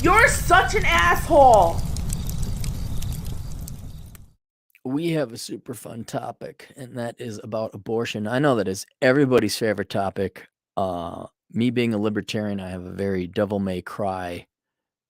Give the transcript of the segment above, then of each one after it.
You're such an asshole. We have a super fun topic, and that is about abortion. I know that is everybody's favorite topic. Me being a libertarian, I have a very devil may cry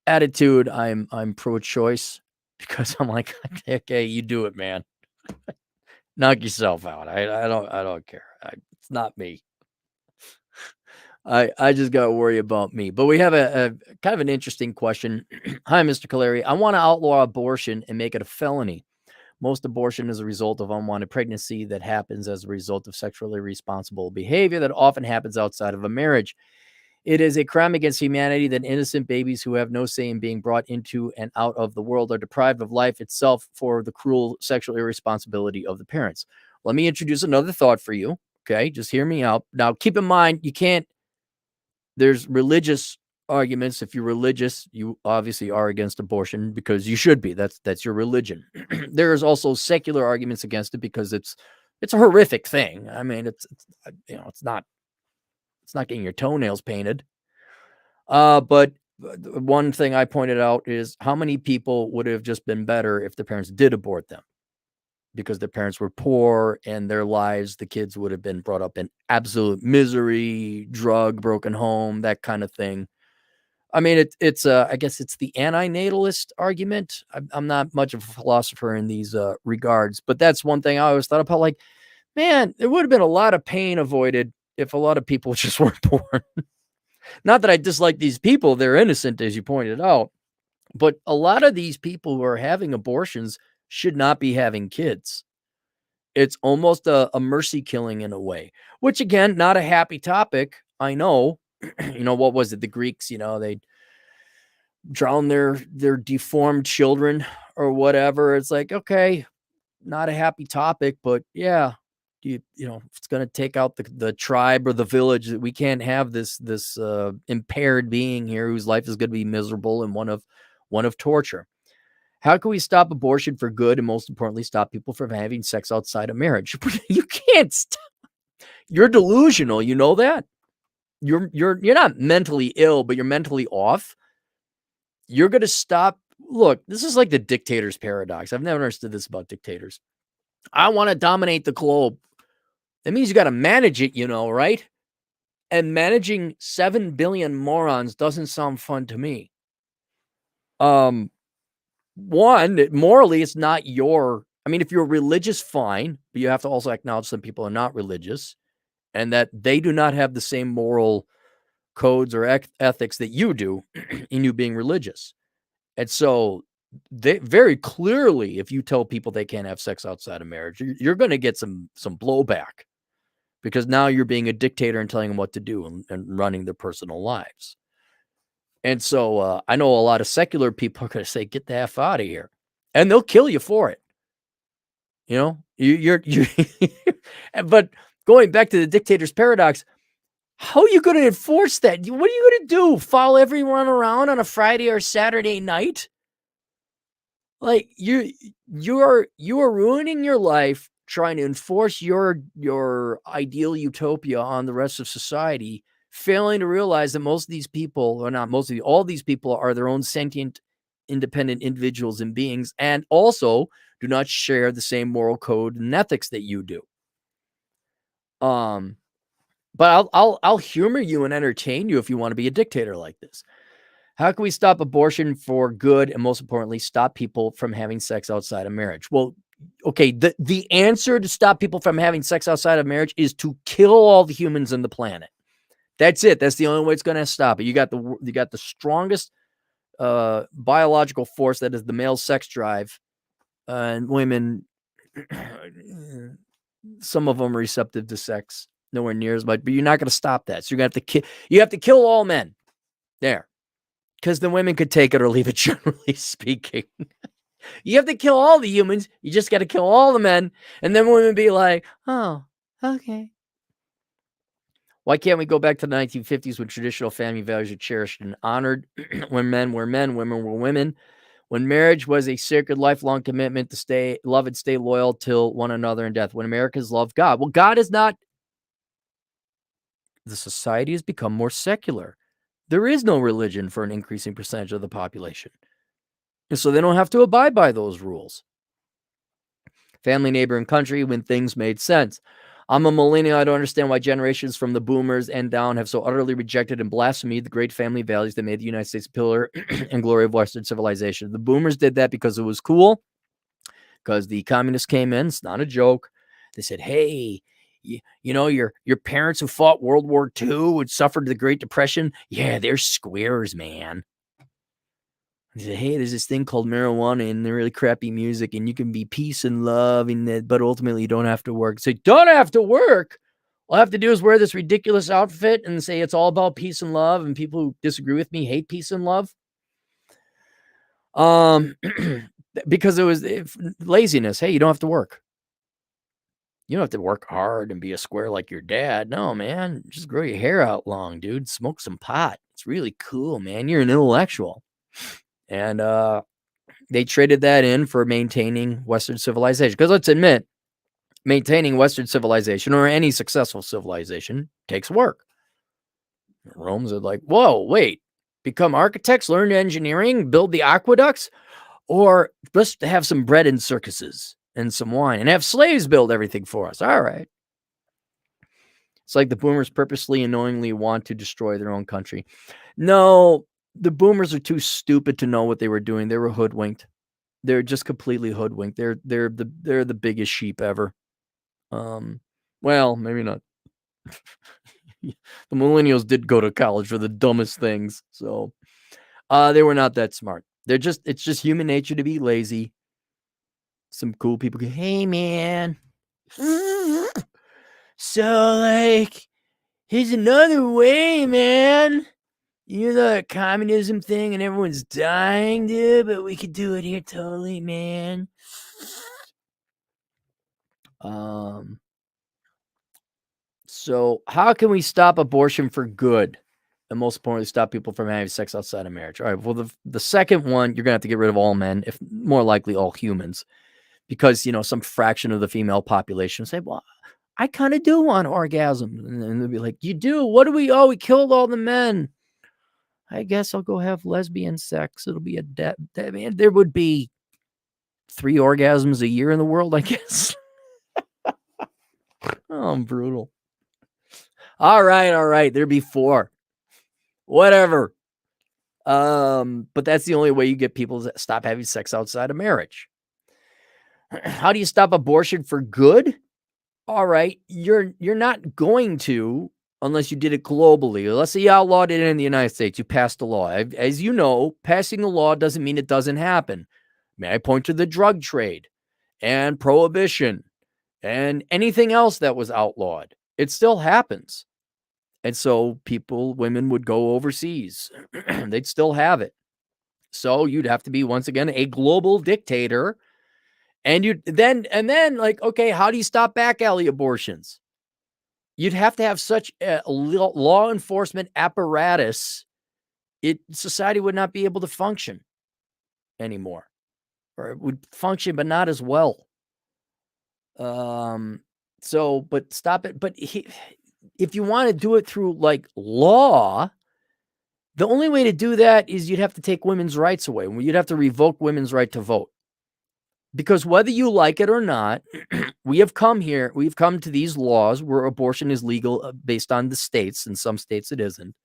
attitude. I'm pro-choice because I'm like, okay, you do it, man. Knock yourself out. I don't care. It's not me. I just got to worry about me. But we have a kind of an interesting question. Hi, Mr. Caleri. I want to outlaw abortion and make it a felony. Most abortion is a result of unwanted pregnancy that happens as a result of sexually irresponsible behavior that often happens outside of a marriage. It is a crime against humanity that innocent babies who have no say in being brought into and out of the world are deprived of life itself for the cruel sexual irresponsibility of the parents. Let me introduce another thought for you. Okay, just hear me out. Now, keep in mind, there's religious arguments. If you're religious, you obviously are against abortion because you should be. That's your religion. There's also secular arguments against it because it's a horrific thing. I mean, it's not getting your toenails painted. But one thing I pointed out is how many people would have just been better if the parents did abort them because their parents were poor and their lives, the kids would have been brought up in absolute misery, drug, broken home, that kind of thing. I mean, it's I guess it's the anti-natalist argument. I'm not much of a philosopher in these regards, but that's one thing I always thought about. Like, man, there would have been a lot of pain avoided if a lot of people just weren't born. Not that I dislike these people; they're innocent, as you pointed out. But a lot of these people who are having abortions should not be having kids. It's almost a mercy killing in a way, which again, not a happy topic. I know. What was it? The Greeks, they drown their deformed children or whatever. It's like, okay, not a happy topic, but yeah, it's going to take out the tribe or the village, that we can't have this impaired being here whose life is going to be miserable and one of torture. How can we stop abortion for good and most importantly stop people from having sex outside of marriage? You can't stop. You're delusional, you know that? You're not mentally ill, but you're mentally off. You're going to stop. Look, this is like the dictator's paradox. I've never understood this about dictators. I want to dominate the globe. That means you got to manage it, right? And managing 7 billion morons doesn't sound fun to me. One, morally, it's not if you're religious, fine, but you have to also acknowledge some people are not religious and that they do not have the same moral codes or ethics that you do in you being religious. And so they very clearly, if you tell people they can't have sex outside of marriage, you're going to get some blowback because now you're being a dictator and telling them what to do and running their personal lives. And so I know a lot of secular people are going to say, get the F out of here. And they'll kill you for it. You're but going back to the dictator's paradox, how are you going to enforce that? What are you going to do? Follow everyone around on a Friday or Saturday night? Like you are ruining your life trying to enforce your ideal utopia on the rest of society, failing to realize that most of these people, or not most of all these people, are their own sentient, independent individuals and beings, and also do not share the same moral code and ethics that you do. But I'll humor you and entertain you if you want to be a dictator like this. How can we stop abortion for good and most importantly, stop people from having sex outside of marriage? Well, okay, the answer to stop people from having sex outside of marriage is to kill all the humans on the planet. That's it. That's the only way it's going to stop it. You got the strongest biological force, that is the male sex drive, and women. Some of them are receptive to sex, nowhere near as much, but you're not going to stop that. So you're going to have to you have to kill all men there, because the women could take it or leave it, generally speaking. You have to kill all the humans. You just got to kill all the men. And then women be like, oh, okay. Why can't we go back to the 1950s when traditional family values are cherished and honored? When men were men, women were women. When marriage was a sacred, lifelong commitment to stay, love and stay loyal till one another in death. When Americans love God. Well, God is not. The society has become more secular. There is no religion for an increasing percentage of the population. And so they don't have to abide by those rules. Family, neighbor, and country when things made sense. I'm a millennial. I don't understand why generations from the boomers and down have so utterly rejected and blasphemed the great family values that made the United States pillar and glory of Western civilization. The boomers did that because it was cool, because the communists came in. It's not a joke. They said, hey, you know, your parents who fought World War II and suffered the Great Depression, yeah, they're squares, man. He said, hey, there's this thing called marijuana and the really crappy music, and you can be peace and love, but ultimately you don't have to work. So you don't have to work. All I have to do is wear this ridiculous outfit and say it's all about peace and love, and people who disagree with me hate peace and love. Because it was laziness. Hey, you don't have to work. You don't have to work hard and be a square like your dad. No, man. Just grow your hair out long, dude. Smoke some pot. It's really cool, man. You're an intellectual. And they traded that in for maintaining Western civilization. Because let's admit, maintaining Western civilization or any successful civilization takes work. Romans are like, whoa, wait. Become architects, learn engineering, build the aqueducts, or just have some bread and circuses and some wine and have slaves build everything for us. All right. It's like the boomers purposely and knowingly want to destroy their own country. No, the boomers are too stupid to know what they were doing. They were hoodwinked. They're just completely hoodwinked. They're the biggest sheep ever. Well, maybe not. The millennials did go to college for the dumbest things. So they were not that smart. It's just human nature to be lazy. Some cool people go, hey man. So like, here's another way, man. You know the communism thing and everyone's dying, dude, but we could do it here totally, man. So how can we stop abortion for good? And most importantly, stop people from having sex outside of marriage. All right. Well, the second one, you're gonna have to get rid of all men, if more likely all humans, because some fraction of the female population say, well, I kind of do want orgasm. And they'll be like, you do? What do we? Oh, we killed all the men. I guess I'll go have lesbian sex. It'll be man, there would be 3 orgasms a year in the world, I guess. Oh, I'm brutal. All right. There'd be 4. Whatever. But that's the only way you get people to stop having sex outside of marriage. How do you stop abortion for good? All right, you're not going to unless you did it globally. Let's say you outlawed it in the United States. You passed a law. As you know, passing a law doesn't mean it doesn't happen. May I point to the drug trade and prohibition and anything else that was outlawed? It still happens. And so women would go overseas. They'd still have it. So you'd have to be, once again, a global dictator. And then like, okay, how do you stop back alley abortions? You'd have to have such a law enforcement apparatus. Society would not be able to function anymore, or it would function, but not as well. But stop it. But if you want to do it through like law, the only way to do that is you'd have to take women's rights away. You'd have to revoke women's right to vote. Because whether you like it or not, we've come to these laws where abortion is legal based on the states. In some states it isn't.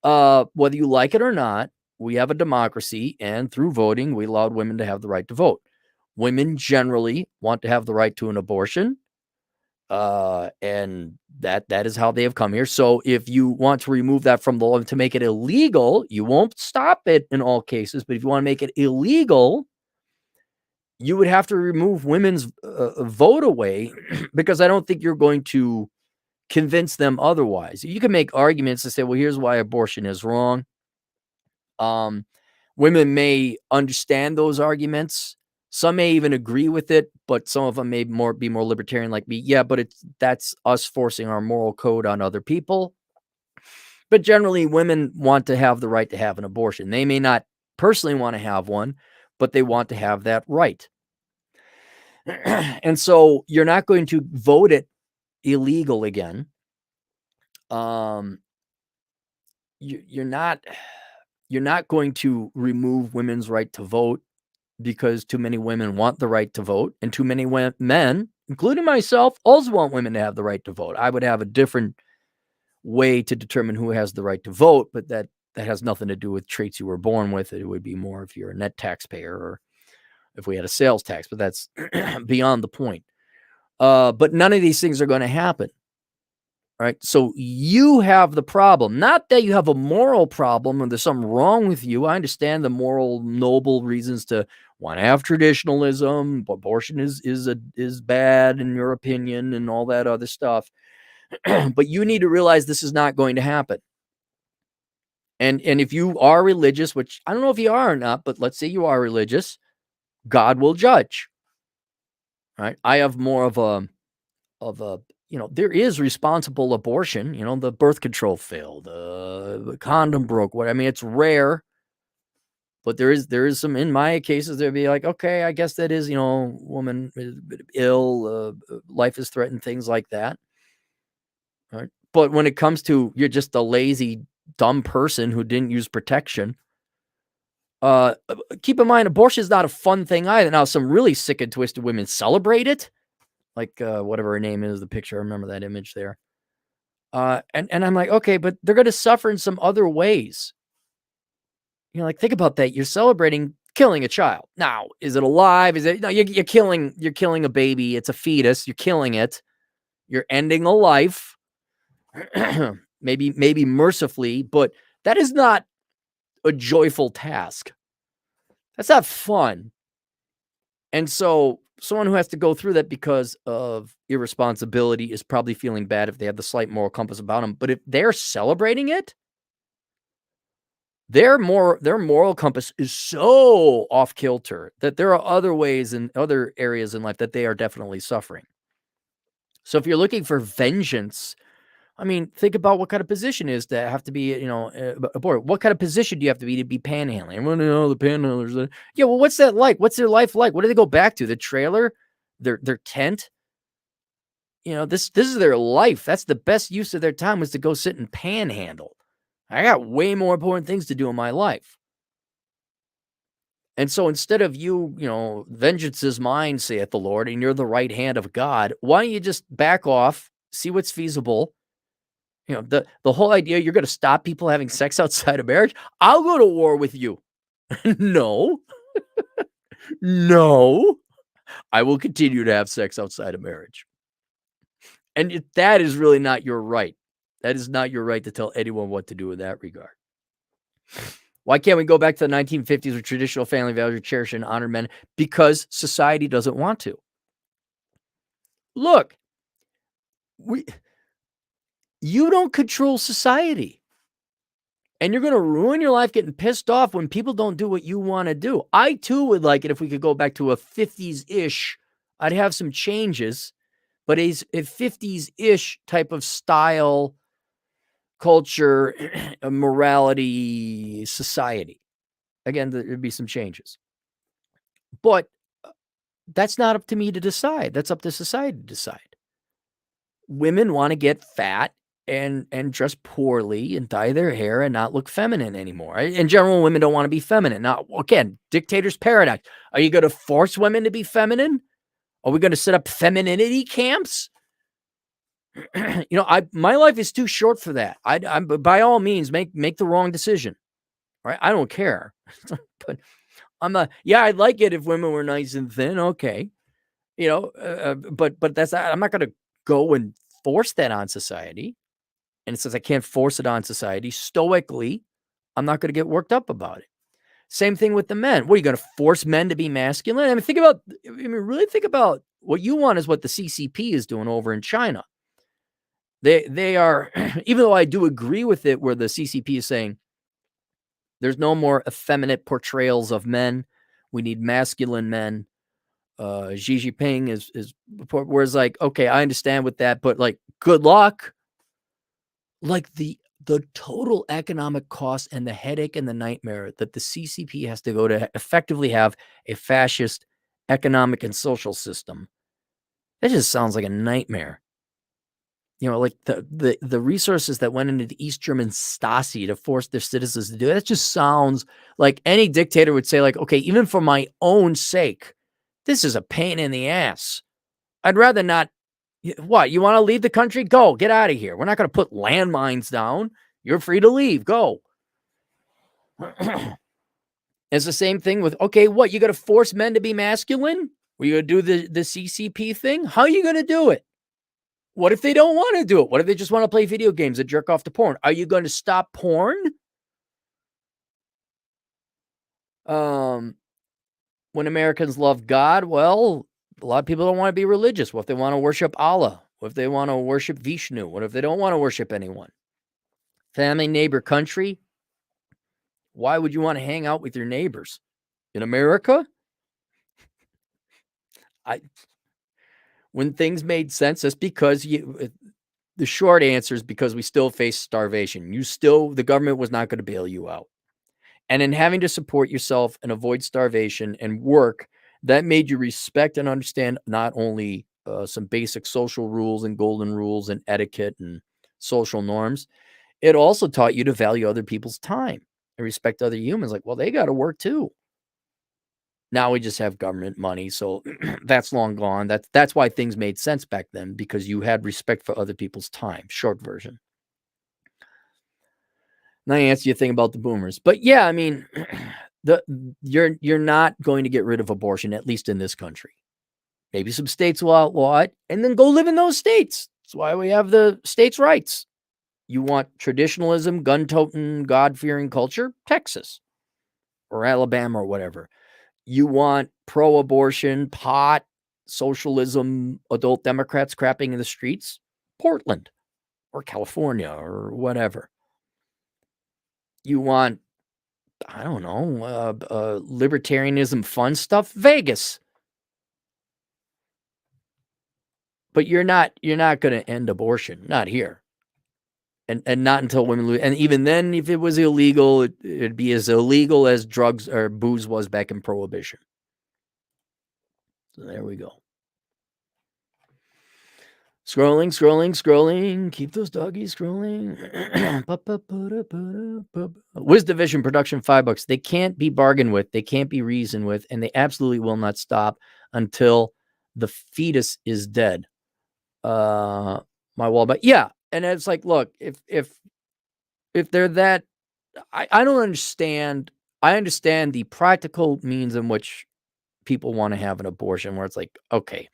Whether you like it or not, we have a democracy, and through voting, we allowed women to have the right to vote. Women generally want to have the right to an abortion. And that is how they have come here. So if you want to remove that from the law to make it illegal, you won't stop it in all cases. But if you want to make it illegal, you would have to remove women's vote away, because I don't think you're going to convince them otherwise. You can make arguments to say, well, here's why abortion is wrong. Women may understand those arguments. Some may even agree with it, but some of them may be more libertarian like me. Yeah, but that's us forcing our moral code on other people. But generally, women want to have the right to have an abortion. They may not personally want to have one, but they want to have that right. And so you're not going to vote it illegal again. you're not going to remove women's right to vote because too many women want the right to vote, and too many men, including myself, also want women to have the right to vote. I would have a different way to determine who has the right to vote, but that has nothing to do with traits you were born with. It would be more if you're a net taxpayer or if we had a sales tax, but that's beyond the point. But none of these things are going to happen. Right. So you have the problem, not that you have a moral problem or there's something wrong with you. I understand the moral, noble reasons to want to have traditionalism. Abortion is bad in your opinion and all that other stuff. But you need to realize this is not going to happen. And if you are religious, which I don't know if you are or not, but let's say you are religious, God will judge. Right. I have more of a there is responsible abortion, the birth control failed, the condom broke. It's rare, but there is some, in my cases, there'd be like, okay, I guess that is, woman is ill, life is threatened, things like that. Right. But when it comes to you're just a lazy, dumb person who didn't use protection, keep in mind, abortion is not a fun thing either. Now, some really sick and twisted women celebrate it. Like whatever her name is, the picture, I remember that image there. And I'm like, okay, but they're going to suffer in some other ways. Like, think about that. You're celebrating killing a child. Now, is it alive? Is it, no, you're killing a baby. It's a fetus. You're killing it. You're ending a life. maybe mercifully, but that is not a joyful task. That's not fun. And so someone who has to go through that because of irresponsibility is probably feeling bad if they have the slight moral compass about them. But if they're celebrating it, their moral compass is so off kilter that there are other ways in other areas in life that they are definitely suffering. So if you're looking for vengeance, think about what kind of position is to have to be, aborted. What kind of position do you have to be panhandling? Everyone know the panhandlers. Yeah, well, what's that like? What's their life like? What do they go back to? The trailer, their tent. This is their life. That's the best use of their time, was to go sit and panhandle. I got way more important things to do in my life. And so instead of vengeance is mine, saith the Lord, and you're the right hand of God, why don't you just back off, see what's feasible? The whole idea you're going to stop people having sex outside of marriage. I'll go to war with you. No, no, I will continue to have sex outside of marriage. And that is really not your right. That is not your right to tell anyone what to do in that regard. Why can't we go back to the 1950s with traditional family values, cherish and honor men? Because society doesn't want to. Look, you don't control society. And you're going to ruin your life getting pissed off when people don't do what you want to do. I, too, would like it if we could go back to a 50s-ish. I'd have some changes, but a 50s-ish type of style, culture, morality, society. Again, there'd be some changes. But that's not up to me to decide. That's up to society to decide. Women want to get fat and dress poorly and dye their hair and not look feminine anymore. In general, women don't want to be feminine. Now, again, dictator's paradox. Are you going to force women to be feminine? Are we going to set up femininity camps? My life is too short for that. I'm by all means make the wrong decision. Right? I don't care. But I'd like it if women were nice and thin. Okay. But that's not, I'm not going to go and force that on society. And it says I can't force it on society. Stoically, I'm not going to get worked up about it. Same thing with the men. What, are you going to force men to be masculine? Really think about what you want is what the CCP is doing over in China. They are, even though I do agree with it, where the CCP is saying there's no more effeminate portrayals of men. We need masculine men. Xi Jinping is whereas like, okay, I understand with that, but like, good luck. Like the total economic cost and the headache and the nightmare that the CCP has to go to effectively have a fascist economic and social system. That just sounds like a nightmare. like the resources that went into the East German Stasi to force their citizens to do it. That just sounds like any dictator would say, like, okay, even for my own sake, this is a pain in the ass. I'd rather not. What, you want to leave the country? Go, get out of here. We're not going to put landmines down. You're free to leave. Go. It's the same thing with, okay, what, you got to force men to be masculine? Are you going to do the CCP thing? How are you going to do it? What if they don't want to do it? What if they just want to play video games and jerk off to porn? Are you going to stop porn? When Americans love God, well, a lot of people don't want to be religious. What if they want to worship Allah? What if they want to worship Vishnu? What if they don't want to worship anyone? Family, neighbor, country. Why would you want to hang out with your neighbors? In America? When things made sense, that's because the short answer is because we still face starvation. The government was not going to bail you out. And in having to support yourself and avoid starvation and work, that made you respect and understand not only some basic social rules and golden rules and etiquette and social norms, it also taught you to value other people's time and respect other humans. Like, well, they got to work too. Now we just have government money, so that's long gone. That's why things made sense back then, because you had respect for other people's time. Short version. Now I answer you a thing about the boomers, but yeah, I mean, you're not going to get rid of abortion, at least in this country. Maybe some states will outlaw it, and then go live in those states. That's why we have the states' rights. You want traditionalism, gun-toting, God-fearing culture? Texas or Alabama or whatever. You want pro-abortion, pot, socialism, adult Democrats crapping in the streets? Portland or California or whatever. You want, I don't know, libertarianism fun stuff? Vegas. But you're not going to end abortion. Not here. And not until women lose. And even then, if it was illegal, it'd be as illegal as drugs or booze was back in Prohibition. So there we go. Scrolling. Keep those doggies scrolling. WizDivision production, $5. They can't be bargained with. They can't be reasoned with. And they absolutely will not stop until the fetus is dead. My wall, but yeah. And it's like, look, if they're that, I don't understand. I understand the practical means in which people want to have an abortion, where it's like, okay,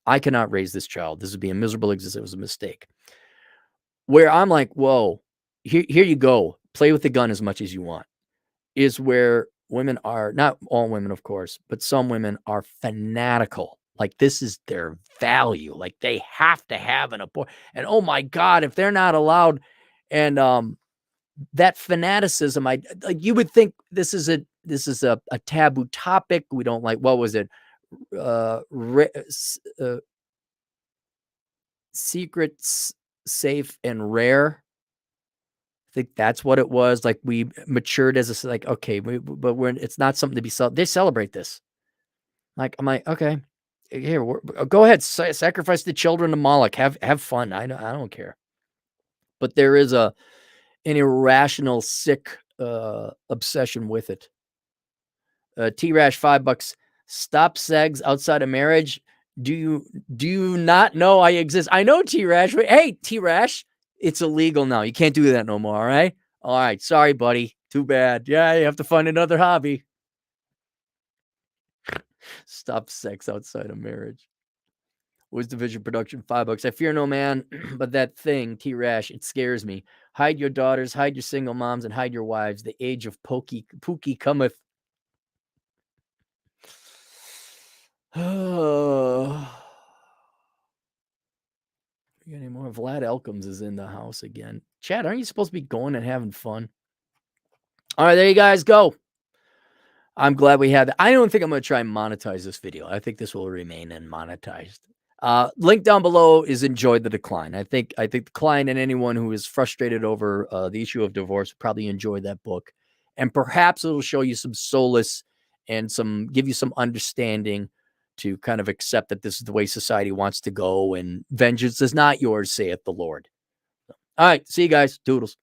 I cannot raise this child. This would be a miserable existence. It was a mistake. Where I'm like, whoa, here you go. Play with the gun as much as you want. Is where women are, not all women, of course, but some women are fanatical. Like, this is their value. Like, they have to have an abortion. And oh my God, if they're not allowed, and that fanaticism, you would think this is a taboo topic. We don't like, what was it? Secrets, safe and rare. I think that's what it was. Like, we matured as a, like, okay, but it's not something to be they celebrate this. Like, I'm like, okay, here, go ahead, sacrifice the children to Moloch. Have fun. I don't care. But there is an irrational, sick obsession with it. T-Rash, $5. Stop sex outside of marriage. Do you not know I exist? I know, T-Rash. Hey, T-Rash, it's illegal now. You can't do that no more, all right? All right, sorry, buddy. Too bad. Yeah, you have to find another hobby. Stop sex outside of marriage. WizDivision production, $5. I fear no man, but that thing, T-Rash, it scares me. Hide your daughters, hide your single moms, and hide your wives. The age of Pookie cometh. Any more? Vlad Elkins is in the house again. Chad, aren't you supposed to be going and having fun? All right, there you guys go. I'm glad we had that. I don't think I'm going to try and monetize this video. I think this will remain unmonetized. Link down below is Enjoy the Decline. I think the client and anyone who is frustrated over the issue of divorce will probably enjoy that book. And perhaps it'll show you some solace and give you some understanding to kind of accept that this is the way society wants to go, and vengeance is not yours, saith the Lord. All right. See you guys. Doodles.